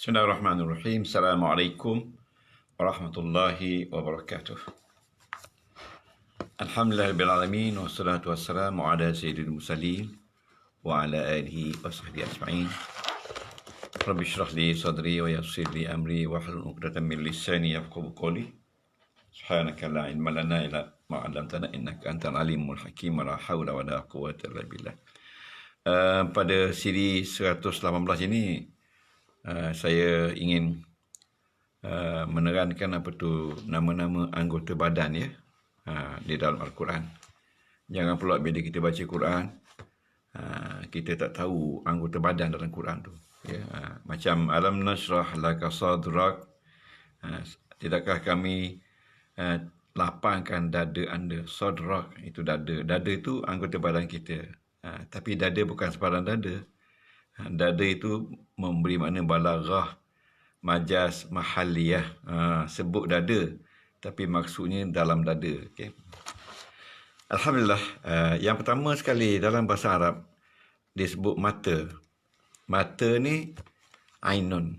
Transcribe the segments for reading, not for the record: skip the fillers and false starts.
Bismillahirrahmanirrahim. Assalamualaikum warahmatullahi wabarakatuh. Alhamdulillahirrahmanirrahim. Wassalatu wassalamu ala sayyidil mursalin wa ala alihi wa sahbihi ajma'in. Rabbi syrah li sadri wa yassir li amri wa hlul 'uqdatam min lisani yafqahu qawli. Subhanaka la ilma lana illa ma 'allamtana innaka antal alimul hakim. La haula wa la quwwata illa billah. Pada siri 118 ini saya ingin menerangkan apa tu nama-nama anggota badan ya di dalam Al-Quran. Jangan pula bila kita baca Quran kita tak tahu anggota badan dalam Quran tu ya. Macam alam nashrah laka sadrak, tidakkah kami lapangkan dada anda. Sadrak itu dada. Dada itu anggota badan kita. Tapi dada bukan sebarang dada. Dada itu memberi makna balaghah, majaz, mahalliyah. Sebut dada, tapi maksudnya dalam dada. Okay. Alhamdulillah. Yang pertama sekali dalam bahasa Arab disebut mata. Mata ni ainun.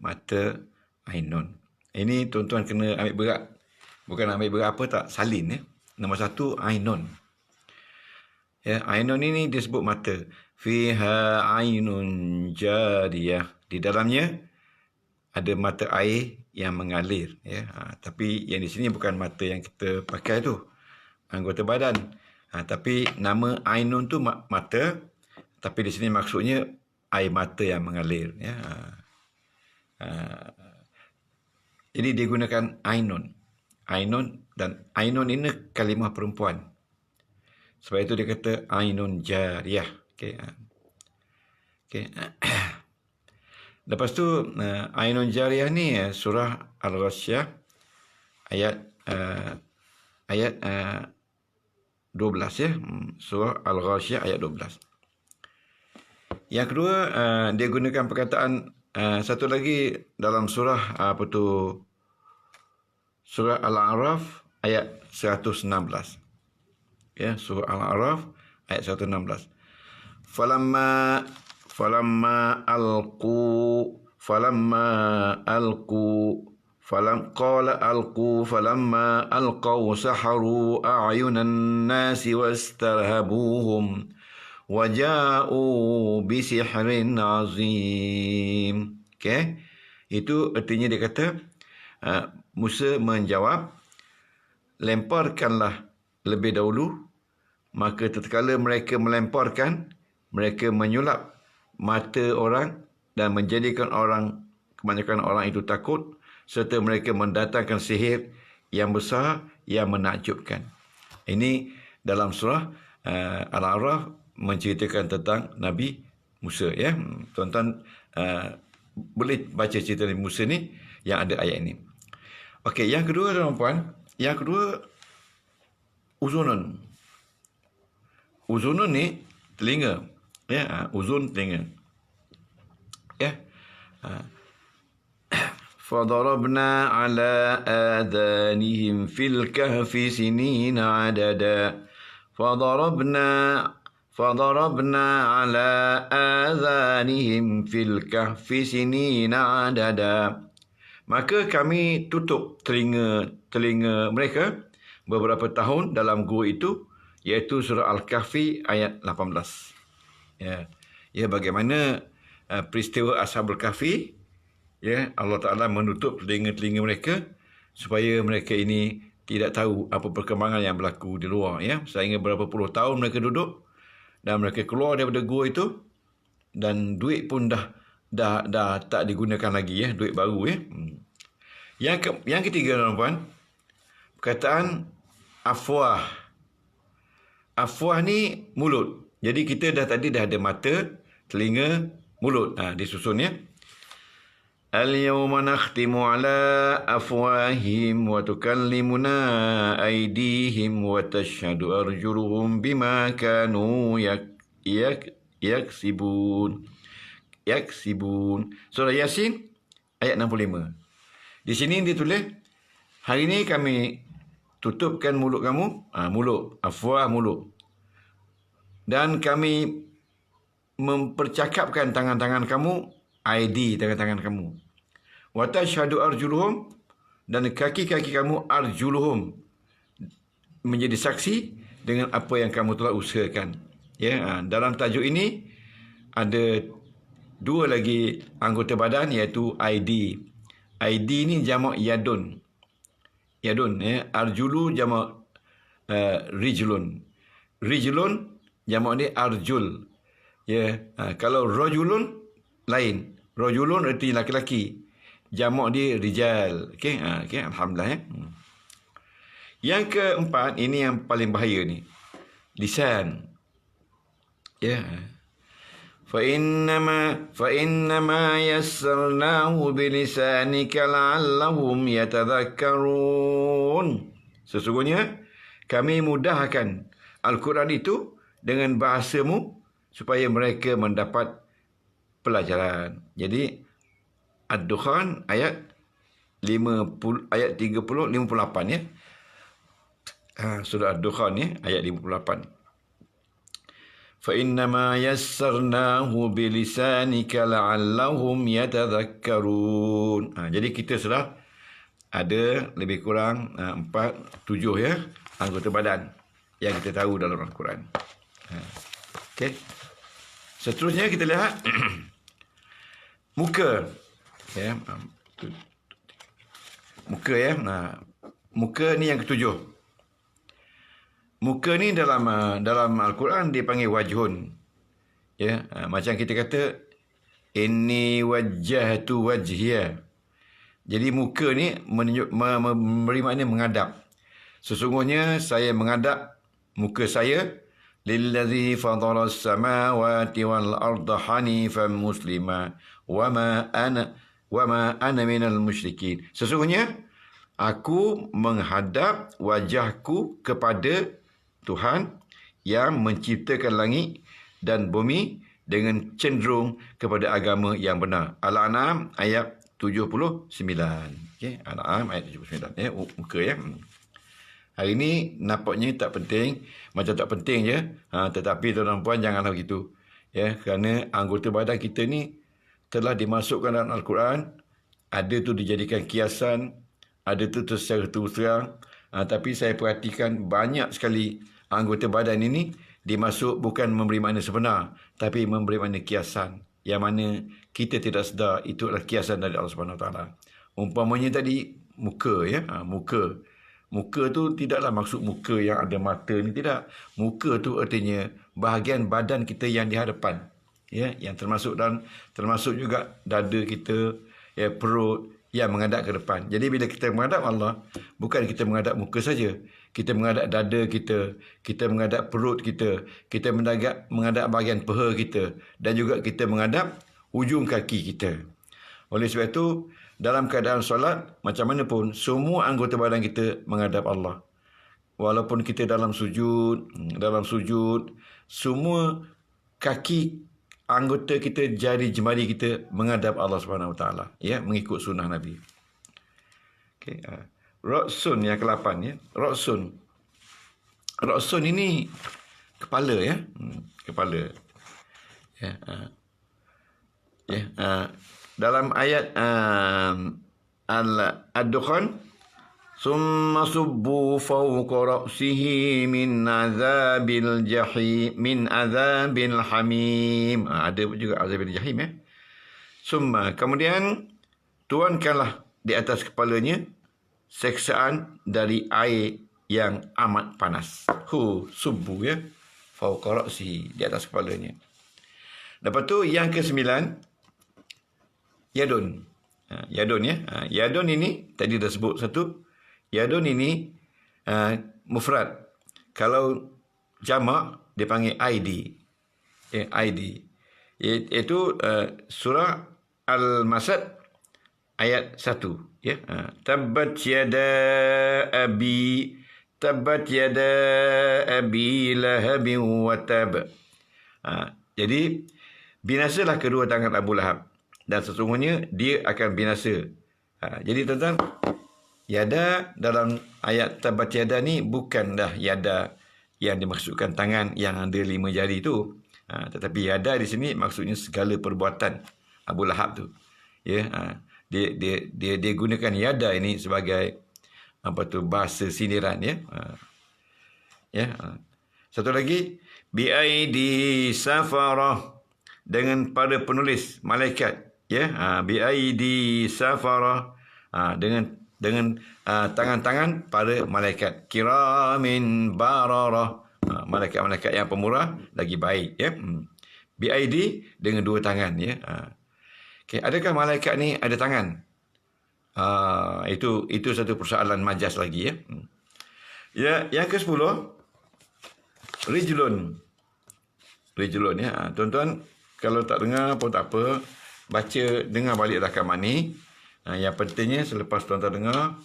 Mata ainun. Ini tuan-tuan kena ambil berat. Bukan ambil berat apa tak, salin ya. Nombor satu ainun. Ya, ainun ini disebut mata. Fiha ainun jariyah. Di dalamnya ada mata air yang mengalir. Ya. Tapi yang di sini bukan mata yang kita pakai tu, anggota badan. Tapi nama ainun tu mata. Tapi di sini maksudnya air mata yang mengalir. Ya. Jadi digunakan ainun. Ainun dan ainun ini kalimah perempuan. Sebab itu dia kata ainun jariyah. Okay. Lepas tu ainun jariyah ni surah Al-Ghasyiyah ayat 12 ya. Surah Al-Ghasyiyah ayat 12. Yang kedua dia gunakan perkataan satu lagi dalam surah surah Al-A'raf ayat 116. Ya, surah Al-A'raf ayat 116. Falamma alqu qala alqu falamma alqaw saharu a'yunan nasi wastarhabuhum waja'u bisihrin azim. Okay, itu artinya dia kata Musa menjawab, lemparkanlah lebih dahulu. Maka tatkala mereka melemparkan, mereka menyulap mata orang dan menjadikan kebanyakan orang itu takut, serta mereka mendatangkan sihir yang besar yang menakjubkan. Ini dalam surah Al-A'raf menceritakan tentang Nabi Musa ya. Tuan-tuan boleh baca cerita Nabi Musa ni yang ada ayat ini. Okey, yang kedua tuan-puan, yang kedua uzunun. Uzunun ni telinga. Ya, uzun telinga. Ya. Fadarabna ala adhanihim fil kahfi sinina adada. Fadarabna ala adhanihim fil kahfi sinina adada. Maka kami tutup telinga mereka beberapa tahun dalam gua itu, iaitu surah Al-Kahfi ayat 18. Ya, bagaimana peristiwa Ashabul Kahfi, ya, Allah Ta'ala menutup telinga-telinga mereka supaya mereka ini tidak tahu apa perkembangan yang berlaku di luar ya. Sehingga berapa puluh tahun mereka duduk dan mereka keluar daripada gua itu, dan duit pun dah tak digunakan lagi ya, duit baru ya. Yang ketiga tuan-puan, perkataan afwah. Afwah ni mulut. Jadi kita tadi dah ada mata, telinga, mulut. Disusun ya. Al-yawma nakhtimu ala afwahihim wa tukallimuna aydihim wa tashhadu arjuluhum bima kanu yaksibun. Surah Yasin ayat 65. Di sini ditulis, hari ini kami tutupkan mulut kamu, mulut, afwah mulut. Dan kami mempercakapkan tangan-tangan kamu aidi tangan-tangan kamu. Wa tashhadu arjuluhum, dan kaki-kaki kamu arjuluhum, menjadi saksi dengan apa yang kamu telah usahakan. Ya, dalam tajuk ini ada dua lagi anggota badan, iaitu ID. ID ni jamak yadun. Yadun, ya. Arjulu jamak rijlun. Rijlun jamak dia arjul. Ya, kalau rajulun lain. Rajulun erti laki-laki. Jamak dia rijal. Okey, alhamdulillah ya. Yang keempat, ini yang paling bahaya ni. Lisan. Ya. فَإِنَّمَا يَسَّرْنَاهُ بِلِسَانِكَ لَعَلَّهُمْ يَتَذَكَّرُونَ. Sesungguhnya kami mudahkan Al-Quran itu dengan bahasamu supaya mereka mendapat pelajaran. Jadi Ad-Dukhan ayat 58 ya. Surah Ad-Dukhan ya, ayat 58. فَإِنَّمَا يَسَّرْنَاهُ بِلِسَانِكَ لَعَلَّهُمْ يَتَذَكَّرُونَ. Jadi kita sudah ada lebih kurang 7 ya anggota badan yang kita tahu dalam Al-Quran. Okey. Seterusnya kita lihat muka. Ya. Muka ya. Muka ni yang ketujuh. Muka ni dalam Al-Quran dipanggil wajhun. Ya, macam kita kata inni wajjahtu wajhiya. Jadi muka ni memberi makna menghadap. Sesungguhnya saya menghadap muka saya lillazi fadara as-samawati wal arda hanifan muslima wama ana minal musyrikin. Sesungguhnya aku menghadap wajahku kepada Tuhan yang menciptakan langit dan bumi dengan cenderung kepada agama yang benar. Al-An'am ayat 79. Okey, Al-An'am ayat 79. Ya, muka ya. Hari ini nampaknya tak penting, macam tak penting je. Tetapi tuan-tuan puan janganlah begitu. Ya, kerana anggota badan kita ni telah dimasukkan dalam Al-Quran. Ada tu dijadikan kiasan, ada tu secara terus terang. Tapi saya perhatikan banyak sekali anggota badan ini dimasuk bukan memberi makna sebenar, tapi memberi makna kiasan. Yang mana kita tidak sedar itu adalah kiasan dari Allah Subhanahu Wa Taala. Umpamanya tadi muka ya, muka. Muka tu tidaklah maksud muka yang ada mata ni, tidak. Muka tu artinya bahagian badan kita yang di hadapan. Ya, yang termasuk juga dada kita, ya, perut yang menghadap ke depan. Jadi bila kita menghadap Allah, bukan kita menghadap muka saja. Kita menghadap dada kita menghadap perut kita menghadap bahagian peha kita, dan juga kita menghadap hujung kaki kita. Oleh sebab itu, dalam keadaan solat, macam mana pun, semua anggota badan kita menghadap Allah. Walaupun kita dalam sujud, semua kaki anggota kita, jari jemari kita menghadap Allah Subhanahu Wa Taala, ya, mengikut sunnah Nabi. Okey, Ra'sun yang ke-8 ya. Ra'sun ini kepala ya. Kepala. Ya, dalam ayat Ad-Dukhan, summa subbu fawqa ra'sihi min azabil jahim min azabil hamim. Ada juga azabil jahim ya. Summa, kemudian tuankanlah di atas kepalanya seksaan dari air yang amat panas. Subbu ya. Fawqa ra'sihi, di atas kepalanya. Lepas tu yang ke-9, yadun. Yadun ya. Yadun ini tadi dah sebut satu. Yadun ini mufrad. Kalau jamak dipanggil ID. ID. Iaitu surah Al-Masad ayat 1 ya. Tabbat yada abi lahabin wa tab. Jadi binasalah kedua tangan Abu Lahab, dan sesungguhnya dia akan binasa. Jadi tuan-tuan, yada dalam ayat tabbat yada ni bukanlah yada yang dimaksudkan tangan yang ada 5 jari tu. Tetapi yada di sini maksudnya segala perbuatan Abu Lahab tu. Ya, dia gunakan yada ini sebagai bahasa sindiran, ya. Satu lagi, biaidi safarah, dengan para penulis malaikat, ya. Biaidi safarah, dengan tangan-tangan para malaikat, kiramin bararah, malaikat-malaikat yang pemurah lagi baik, ya. Biaidi dengan dua tangan, ya. Okay. Adakah malaikat ni ada tangan? Itu satu persoalan majas lagi, ya. Ya, yang ke-10, rijlun, ya. Tuan-tuan, kalau tak dengar pun tak apa, dengar balik rakaman ni. Yang pentingnya selepas tuan-tuan dengar,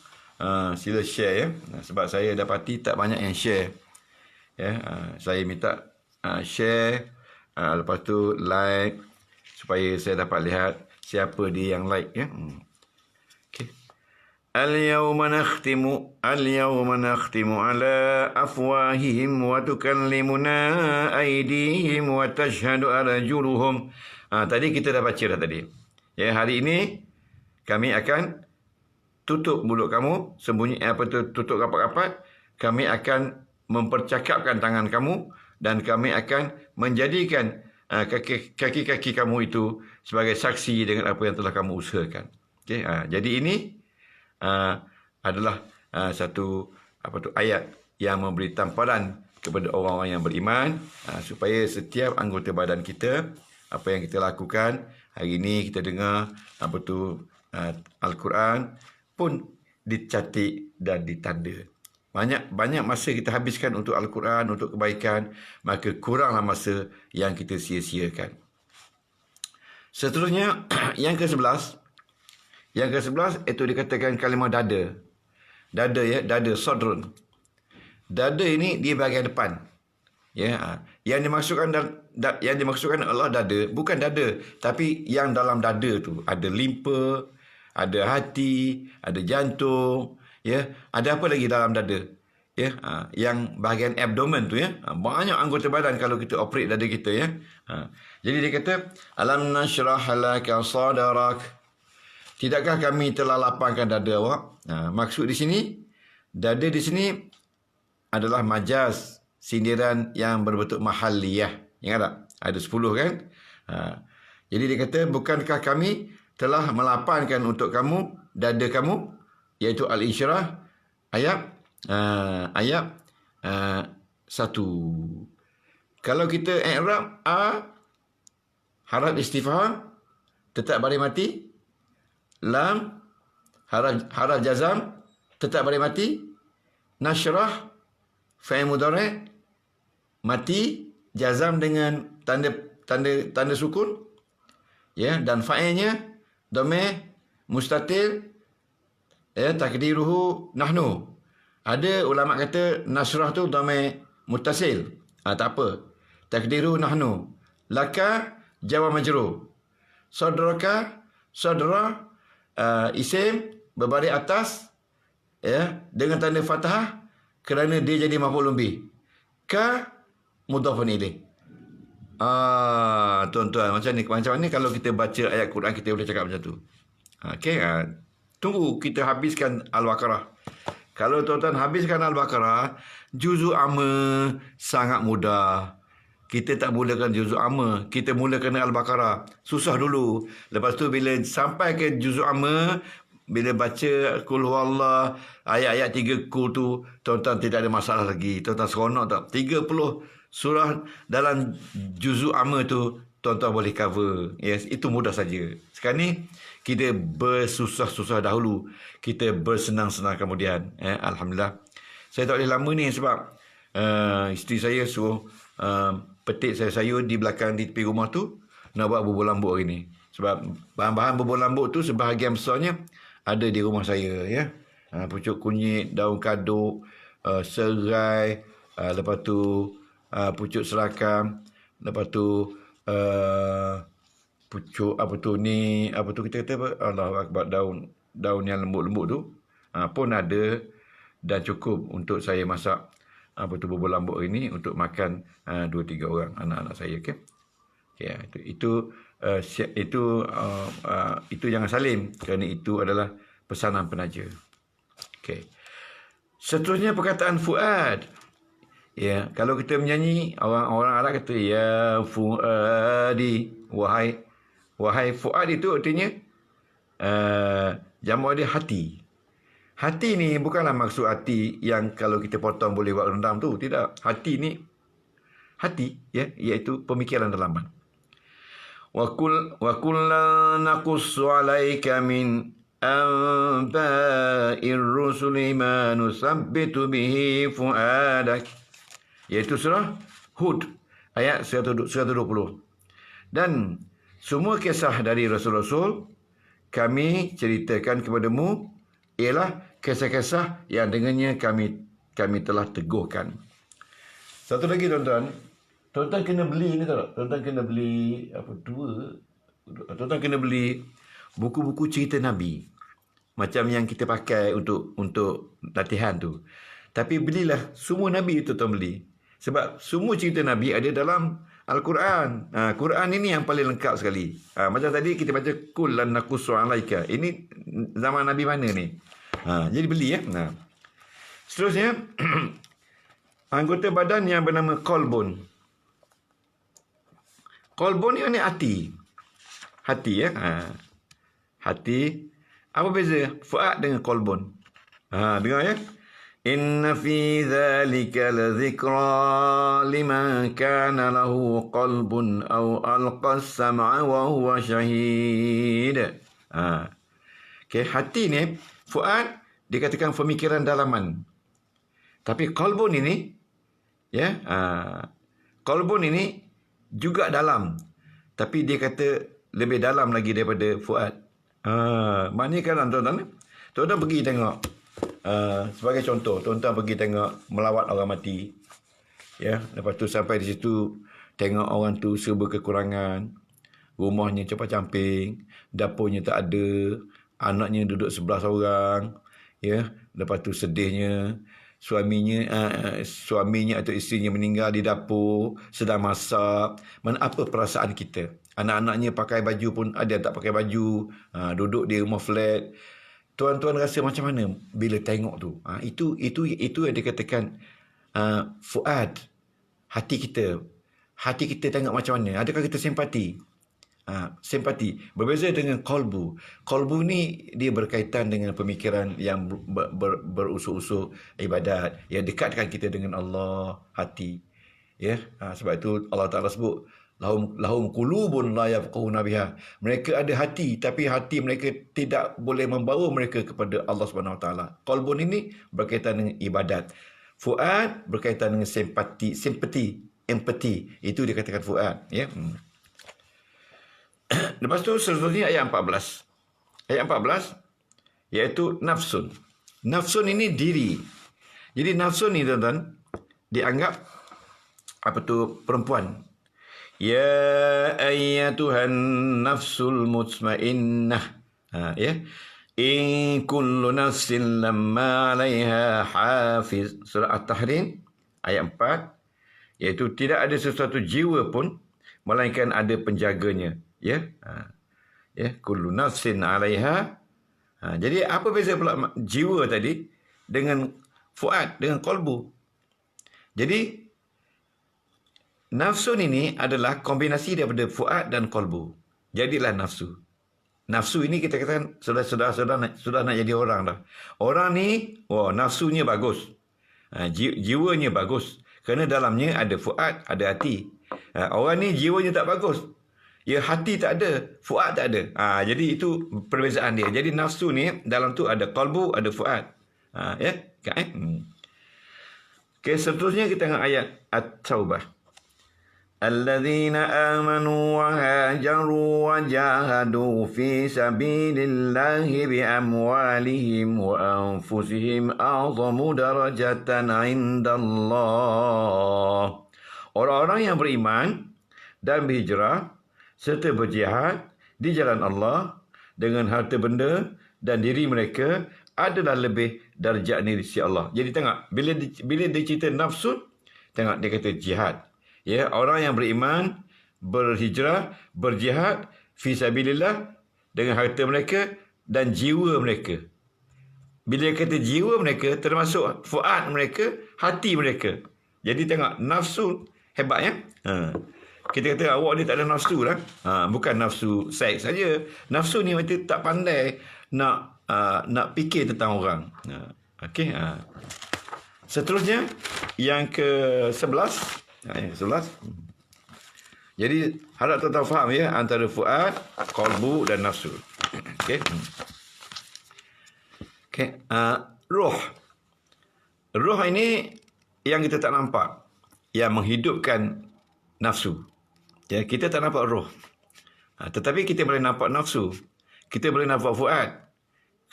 sila share, ya. Sebab saya dapati tak banyak yang share, ya. Saya minta share, lepas tu like, supaya saya dapat lihat siapa dia yang like, ya. Okay. Al-yawma nakhtimu ala afwahihim wa tukallimuna aydihim wa tashhadu arjuluhum. Tadi kita dah baca dah tadi. Ya, hari ini kami akan tutup mulut kamu, tutup rapat-rapat. Kami akan mempercakapkan tangan kamu dan kami akan menjadikan kaki-kaki kamu itu sebagai saksi dengan apa yang telah kamu usahakan. Okay? Jadi ini adalah satu ayat yang memberi tamparan kepada orang-orang yang beriman, supaya setiap anggota badan kita, apa yang kita lakukan hari ini, kita dengar Al-Quran pun dicatat dan ditanda. Banyak masa kita habiskan untuk Al-Quran, untuk kebaikan, maka kuranglah masa yang kita sia-siakan. Seterusnya, yang ke-11. Yang ke-11 itu dikatakan kalimah dada. Dada, ya, dada, sodrun. Dada ini di bahagian depan. Ya, yang dimaksudkan Allah dada, bukan dada, tapi yang dalam dada tu ada limpa, ada hati, ada jantung, ya, ada apa lagi dalam dada, ya, yang bahagian abdomen tu, ya, banyak anggota badan kalau kita operate dada kita, ya. Jadi dia kata, alam nashrah laka sadrak, tidakkah kami telah lapangkan dada awak? Maksud di sini, dada di sini adalah majaz, sindiran yang berbentuk mahalliyah. Ingat tak? Ada 10 kan? Jadi dia kata, bukankah kami telah melapangkan untuk kamu dada kamu, iaitu Al-Insyirah ayat 1. Kalau kita i'rab haraf istifham tetap baris mati, lam haraf jazam tetap baris mati, nashrah fa'il mudhari' mati jazam dengan tanda sukun, ya, dan fa'ilnya dhamir mustatir, ya, takdiruhu nahnu. Ada ulama kata nasrah tu dhamir muttasil. Tak apa. Takdiruhu nahnu. Laka jawab majrur. Sadraka, sadra, isim berbaris atas, ya, dengan tanda fathah kerana dia jadi maf'ul bih. Ka mudhafun ilaih. Tuan-tuan, macam ni kalau kita baca ayat Quran kita boleh cakap macam tu. Okey, tunggu kita habiskan Al-Baqarah. Kalau tuan-tuan habiskan Al-Baqarah, juzuk amma sangat mudah. Kita tak mulakan juzuk amma, kita mulakan Al-Baqarah. Susah dulu. Lepas tu bila sampai ke juzuk amma, bila baca Qul huwallah, ayat-ayat 3 Qul tu, tuan-tuan tidak ada masalah lagi. Tuan-tuan seronok tak? 30 surah dalam juzuk amma tu, tuan-tuan boleh cover. Yes, itu mudah saja. Sekarang ni, kita bersusah-susah dahulu. Kita bersenang-senang kemudian. Alhamdulillah. Saya tak boleh lama ni sebab isteri saya suruh petik sayur di belakang, di tepi rumah tu, nak buat bubur lambuk hari ni. Sebab bahan-bahan bubur lambuk tu sebahagian besarnya ada di rumah saya, ya. Pucuk kunyit, daun kaduk, serai, lepas tu pucuk serakam, lepas tu pucuk kita kata apa? Allahu Akbar, daun yang lembut-lembut tu pun ada, dan cukup untuk saya masak bubur lambuk ini untuk makan 2-3 orang anak-anak saya, okey. Ya, itu jangan salim, kerana itu adalah pesanan penaja. Okey. Seterusnya perkataan fuad. Ya, kalau kita menyanyi, orang Arab kata ya fuadi, wahai fuad, itu artinya jamak dia hati. Hati ni bukanlah maksud hati yang kalau kita potong boleh buat rendam tu, tidak. Hati ni hati, ya, iaitu pemikiran dalaman. Wa kullan naqussu 'alaika min anba'ir rusuli ma nusabbitu bihi fuadak, iaitu surah Hud ayat 120. Dan semua kisah dari Rasul-Rasul kami ceritakan kepadamu ialah kisah-kisah yang dengannya kami telah teguhkan. Satu lagi tuan-tuan kena beli ni tahu tak? Tuan-tuan kena beli tuan-tuan kena beli buku-buku cerita Nabi. Macam yang kita pakai untuk latihan tu. Tapi belilah semua Nabi itu tuan beli. Sebab semua cerita Nabi ada dalam Al-Quran. Quran ini yang paling lengkap sekali. Macam tadi kita baca kullan naqussu 'alaika. Ini zaman Nabi mana ni? Jadi beli ya. Seterusnya anggota badan yang bernama kolbun. Kolbun ni hati. Hati ya. Hati. Apa beza fuad dengan kolbun? Dengar ya. Inna fi dhalika la dhikra liman kana lahu qalbun aw alqa as-sam'a wa huwa shahid. Okay, hati ni, fuad dikatakan pemikiran dalaman. Tapi qalbun ini, ya, qalbun ini juga dalam. Tapi dia kata lebih dalam lagi daripada fuad. Maknanya kan tuan-tuan pergi tengok. Sebagai contoh, tuan-tuan pergi tengok melawat orang mati. Ya, lepas tu sampai di situ tengok orang tu serba kekurangan. Rumahnya campak-camping, dapurnya tak ada, anaknya duduk 11 orang. Ya, lepas tu sedihnya suaminya atau isterinya meninggal di dapur sedang masak. Mana apa perasaan kita? Anak-anaknya pakai baju pun ada yang tak pakai baju, duduk di rumah flat. Tuan-tuan rasa macam mana bila tengok tu? Itu yang dikatakan fuad, hati kita. Hati kita tengok macam mana? Adakah kita simpati? Simpati. Berbeza dengan kolbu. Kolbu ni dia berkaitan dengan pemikiran yang berusul-usul ibadat, yang dekatkan kita dengan Allah, hati. Ya, sebab itu Allah Taala sebut lahum qulubun la yafqahuna biha. Mereka ada hati, tapi hati mereka tidak boleh membawa mereka kepada Allah Subhanahu Wa Taala. Qalbun ini berkaitan dengan ibadat. Fuad berkaitan dengan simpati, empati. Itu dikatakan fuad, ya. Lepas tu seterusnya ayat 14. Ayat 14 iaitu nafsun. Nafsun ini diri. Jadi nafsun ni tuan-tuan dianggap perempuan. Ya ayyatuhan nafsul mutmainnah. Ya. In kullu nafsin lamma 'alaiha hafiz. Surah At-Tahrim ayat 4, iaitu tidak ada sesuatu jiwa pun melainkan ada penjaganya. Ya. Ya, kullu nafsin 'alaiha. Jadi apa beza pula jiwa tadi dengan fuad, dengan qalbu? Jadi nafsu ini adalah kombinasi daripada fuad dan qalbu. Jadilah nafsu. Nafsu ini kita katakan sudah nak jadi orang dah. Orang ni, nafsunya bagus. Jiwanya bagus. Kerana dalamnya ada fuad, ada hati. Orang ni jiwanya tak bagus. Ya, hati tak ada, fuad tak ada. Jadi itu perbezaan dia. Jadi nafsu ni dalam tu ada qalbu, ada fuad. Ya, kan? Okay, seterusnya kita tengok ayat At-Taubah. الذين آمنوا وهاجروا وجاهدوا في سبيل الله بأموالهم وأنفسهم أعظم درجة عند الله. Orang-orang yang beriman dan berhijrah serta berjihad di jalan Allah dengan harta benda dan diri mereka adalah lebih darjat di sisi Allah. Jadi tengok, bila dia cerita nafsu, tengok dia kata jihad. Ya, orang yang beriman berhijrah, berjihad fi sabilillah dengan harta mereka dan jiwa mereka. Bila kata jiwa mereka, termasuk fuad mereka, hati mereka. Jadi tengok, nafsu hebat ya. Kita kata awak ni tak ada nafsu lah. Bukan nafsu seks saja. Nafsu ni macam tak pandai nak fikir tentang orang. Okey. Seterusnya, yang ke-11. Yang ke-11. Jadi, harap tuan-tuan faham ya, antara fuad, qalbu dan nafsu. Okey. Okey. Roh. Roh ini yang kita tak nampak. Yang menghidupkan nafsu. Ya, kita tak nampak roh. Tetapi kita boleh nampak nafsu. Kita boleh nampak fuad.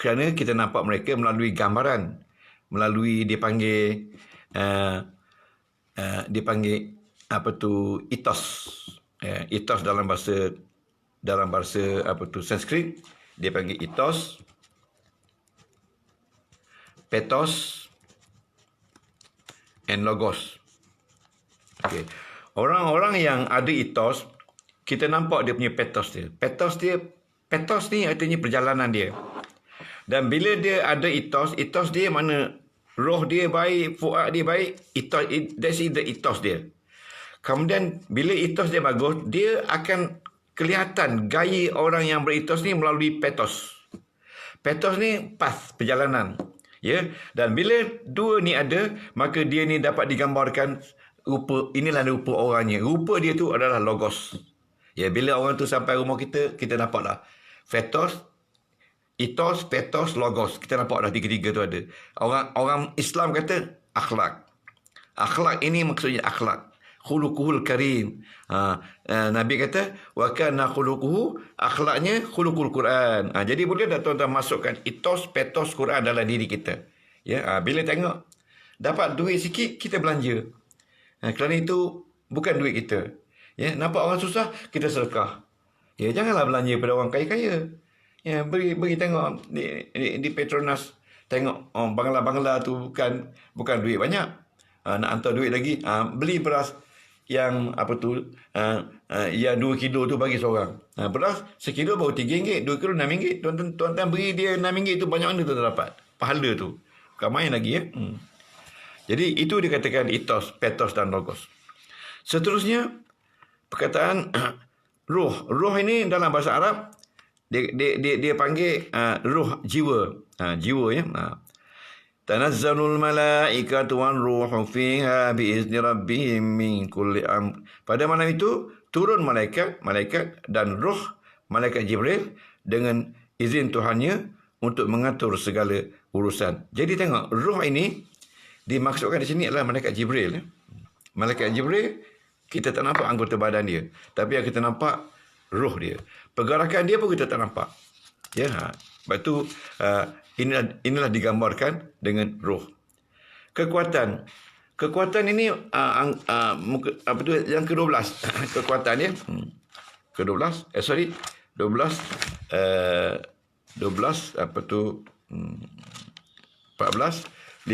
Kerana kita nampak mereka melalui gambaran. Melalui dipanggil ethos. Ethos dalam bahasa Sanskrit dia panggil ethos, pathos and logos. Okey. Orang-orang yang ada ethos, kita nampak dia punya pathos dia. Pathos ni artinya perjalanan dia. Dan bila dia ada ethos dia mana roh dia baik, fuad dia baik, that's the ethos dia. Kemudian bila ethos dia bagus, dia akan kelihatan gaya orang yang berethos ni melalui pathos. Pathos ni path, perjalanan. Ya, dan bila dua ni ada, maka dia ni dapat digambarkan inilah rupa orangnya. Rupa dia tu adalah logos. Ya, bila orang tu sampai rumah kita nampaklah ethos, pathos, logos. Kita nampak dah tiga-tiga tu ada. Orang Islam kata akhlak. Akhlak ini maksudnya akhlak. Khuluquhul karim. Nabi kata wa kana khuluquhu, akhlaknya khuluqul Quran. Jadi boleh dah tuan-tuan masukkan ethos, pathos Quran dalam diri kita. Ya, bila tengok dapat duit sikit, kita belanja. Kerana itu bukan duit kita. Ya, nampak orang susah, kita sedekah. Ya, janganlah belanja pada orang kaya-kaya. Ya, beri tengok di Petronas, tengok bangla-bangla tu bukan duit banyak. Nak hantar duit lagi, beli beras yang yang 2 kilo tu bagi seorang. Beras sekilo baru RM3, 2 kilo RM6. Tuan-tuan beri dia RM6 tu, banyak mana tuan dapat pahala tu. Bukan main lagi ya. Jadi itu dikatakan ethos, pathos dan logos. Seterusnya perkataan roh. Roh ini dalam bahasa Arab dia panggil roh, jiwa. Jiwa ya. Tanazzalul malaikatu wan ruhu fiha biizni rabbihim min kulli amr. Pada malam itu turun malaikat dan roh malaikat Jibril dengan izin Tuhannya untuk mengatur segala urusan. Jadi tengok, roh ini dimaksudkan di sini adalah malaikat Jibril. Malaikat Jibril kita tak nampak anggota badan dia, tapi yang kita nampak roh dia. Pergerakan dia pun kita tak nampak. Ya, sebab tu inilah digambarkan dengan roh. Kekuatan ini yang ke-12. Kekuatan dia ke-12. 12 14, 15,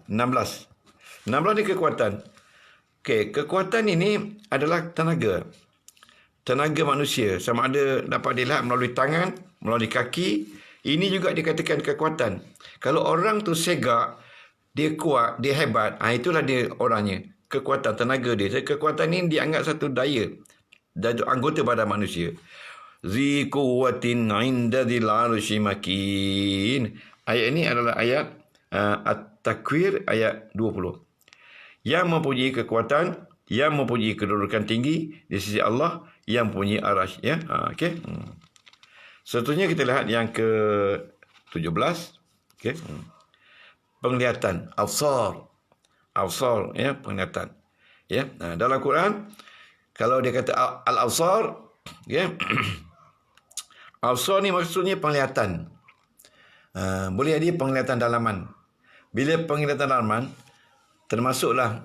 16 ni kekuatan. Okey, kekuatan ini adalah tenaga manusia, sama ada dapat dilihat melalui tangan, melalui kaki. Ini juga dikatakan kekuatan. Kalau orang tu segak, dia kuat, dia hebat, itulah dia orangnya. Kekuatan, tenaga dia. Kekuatan ini dianggap satu daya, anggota badan manusia. Zi quwwatin 'inda dzil 'arsy makin. Ayat ini adalah ayat At-Takwir ayat 20. Yang mempunyai kekuatan, yang mempunyai kedudukan tinggi di sisi Allah, yang mempunyai arasy. Ya, okey. Seterusnya kita lihat yang ke-17. Okey. Penglihatan, absar, ya, penglihatan. Ya, dalam Quran kalau dia kata al-absar, ya. Absar ni maksudnya penglihatan. Boleh jadi penglihatan dalaman. Bila penglihatan dalaman, termasuklah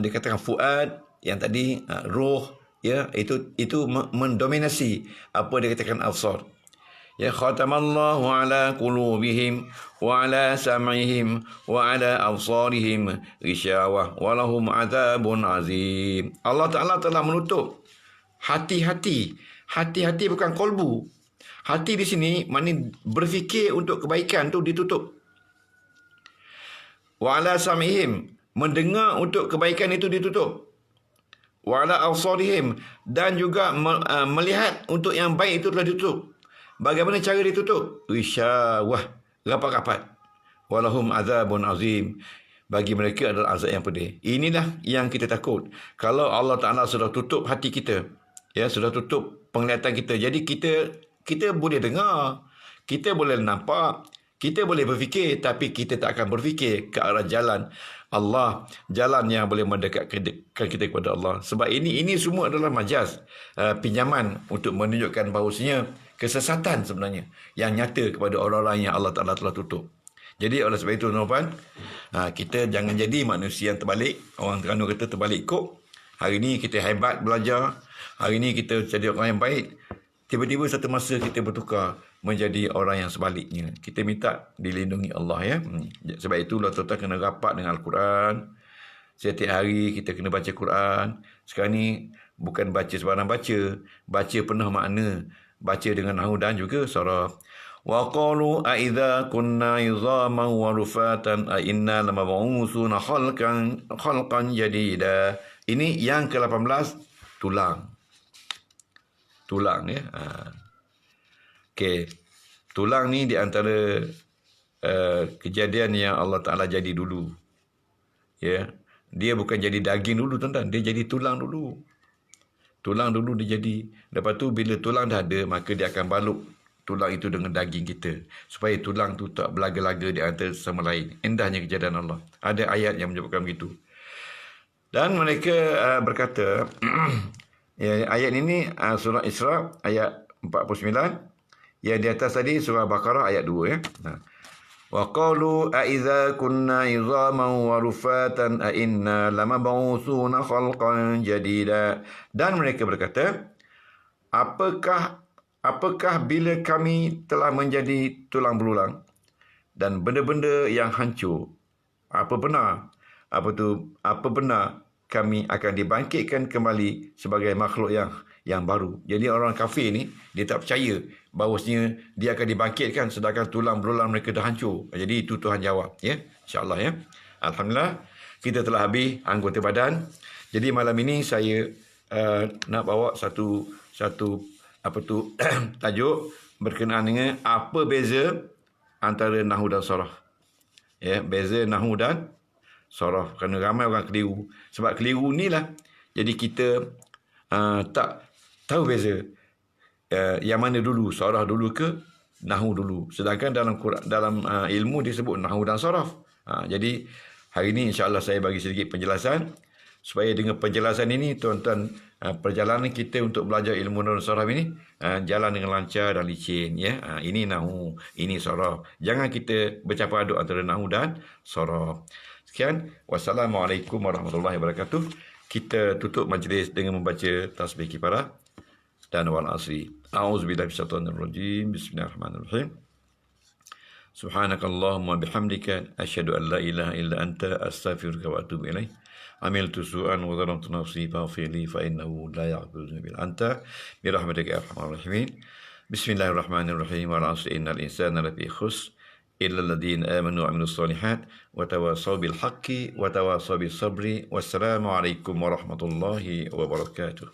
dikatakan fuad, yang tadi roh, ya, itu mendominasi apa dikatakan absar. Ya khatamallahu ala qulubihim wa ala sam'ihim wa ala absarihim ghishawah wa lahum adzabun azim. Allah Taala telah menutup hati-hati. Hati-hati bukan kolbu. Hati di sini maknanya berfikir untuk kebaikan tu ditutup. Wa ala sam'ihim, mendengar untuk kebaikan itu ditutup. Wa ala absarihim, dan juga melihat untuk yang baik itu telah ditutup. Bagaimana cara ditutup? Ghishawah, rapat-rapat. Walahum azabun azim, bagi mereka adalah azab yang pedih. Inilah yang kita takut. Kalau Allah Ta'ala sudah tutup hati kita, ya, sudah tutup penglihatan kita, jadi kita boleh dengar, kita boleh nampak, kita boleh berfikir, tapi kita tak akan berfikir ke arah jalan Allah, jalan yang boleh mendekatkan kita kepada Allah. Sebab ini semua adalah majaz, pinjaman untuk menunjukkan bahawasanya kesesatan sebenarnya yang nyata kepada orang-orang yang Allah Ta'ala telah tutup. Jadi oleh sebab itu, tuan-tuan, kita jangan jadi manusia yang terbalik. Orang Terengganu kata terbalik kok. Hari ini kita hebat belajar, hari ini kita jadi orang yang baik, tiba-tiba satu masa kita bertukar menjadi orang yang sebaliknya. Kita minta dilindungi Allah, ya. Sebab itulah tuan-tuan kena rapat dengan Al-Quran. Setiap hari kita kena baca Quran. Sekarang ni bukan baca sembarang baca penuh makna, baca dengan nahu dan juga saraf. Wa qalu a idza kunna izaman wa rufatan a inna lamab'utsuna khalqan jadida. Ini yang ke-18, tulang. Tulang, ya. Okey. Tulang ni di antara kejadian yang Allah Ta'ala jadi dulu. Ya. Dia bukan jadi daging dulu, tuan-tuan. Dia jadi tulang dulu. Tulang dulu dia jadi. Lepas tu bila tulang dah ada, maka dia akan balut tulang itu dengan daging kita. Supaya tulang tu tak belaga-laga di antara sama lain. Indahnya kejadian Allah. Ada ayat yang menyebutkan begitu. Dan mereka berkata, ya, ayat ini surah Isra ayat 49. Yang di atas tadi surah Baqarah ayat 2, ya. Wa qalu a idza kunna izaman wa rufatan a inna lamab'utsuna khalqan jadida. Dan mereka berkata, apakah bila kami telah menjadi tulang belulang dan benda-benda yang hancur, apa benar kami akan dibangkitkan kembali sebagai makhluk yang baru. Jadi orang kafir ni, dia tak percaya bahawasanya dia akan dibangkitkan sedangkan tulang belulang mereka dah hancur. Jadi itu Tuhan jawab, ya. InsyaAllah, ya. Alhamdulillah, kita telah habis anggota badan. Jadi malam ini saya nak bawa satu tajuk berkenaan dengan apa beza antara nahu dan saraf. Ya, beza nahu dan saraf. Kerana ramai orang keliru. Sebab keliru ni lah, jadi kita tak tahu beza yang mana dulu, saraf dulu ke nahu dulu. Sedangkan dalam ilmu disebut nahu dan saraf. Jadi hari ini insya-Allah saya bagi sedikit penjelasan supaya dengan penjelasan ini tuan-tuan, perjalanan kita untuk belajar ilmu nahu dan saraf ini jalan dengan lancar dan licin, ya. Ini nahu, ini saraf. Jangan kita bercampur aduk antara nahu dan saraf. Sekian, wassalamualaikum warahmatullahi wabarakatuh. Kita tutup majlis dengan membaca tasbih kifarah dan wal asri. A'udzubillahi minasyaitonir rajim. Bismillahirrahmanirrahim. Subhanakallahumma bihamdika asyhadu an la ilaha illa anta astaghfiruka wa atubu ilaik. Amiltu su'an wa zalamtu nafsi faghfir li fa innahu la yaghfiru illa anta bi rahmatika ya arhamar rahimin. Bismillahirrahmanirrahim. Wal 'asri innal insana lafi khusr illa alladhina amanu wa 'amilus solihat wa tawassaw bil haqqi wa tawassaw bis sabri. Wassalamu alaikum warahmatullahi wabarakatuh.